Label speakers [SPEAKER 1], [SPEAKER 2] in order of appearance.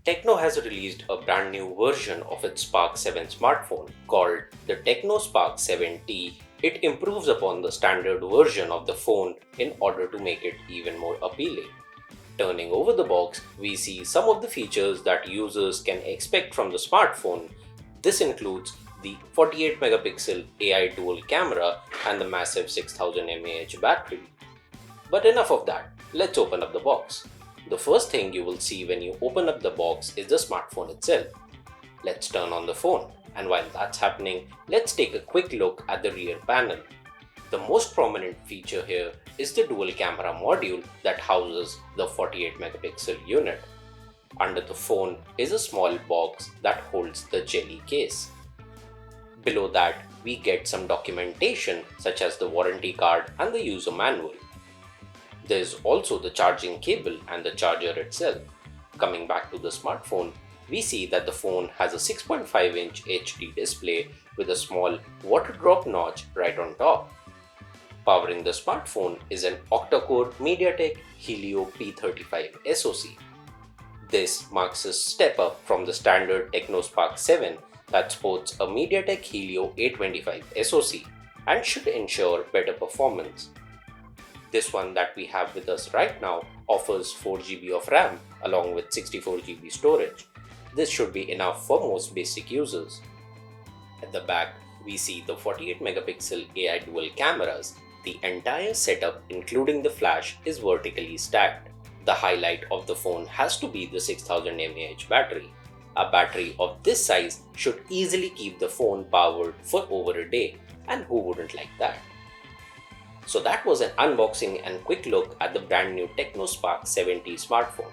[SPEAKER 1] Tecno has released a brand new version of its Spark 7 smartphone called the Tecno Spark 7T. It improves upon the standard version of the phone in order to make it even more appealing. Turning over the box, we see some of the features that users can expect from the smartphone. This includes the 48 megapixel AI dual camera and the massive 6000 mAh battery. But enough of that, let's open up the box. The first thing you will see when you open up the box is the smartphone itself. Let's turn on the phone, and while that's happening, let's take a quick look at the rear panel. The most prominent feature here is the dual camera module that houses the 48 megapixel unit. Under the phone is a small box that holds the jelly case. Below that, we get some documentation such as the warranty card and the user manual. There is also the charging cable and the charger itself. Coming back to the smartphone, we see that the phone has a 6.5-inch HD display with a small water drop notch right on top. Powering the smartphone is an octa-core MediaTek Helio P35 SoC. This marks a step up from the standard Tecno Spark 7 that sports a MediaTek Helio A25 SoC and should ensure better performance. This one that we have with us right now offers 4GB of RAM along with 64GB storage. This should be enough for most basic users. At the back, we see the 48 megapixel AI dual cameras. The entire setup, including the flash, is vertically stacked. The highlight of the phone has to be the 6000 mAh battery. A battery of this size should easily keep the phone powered for over a day, and who wouldn't like that? So that was an unboxing and quick look at the brand new Tecno Spark 7T smartphone.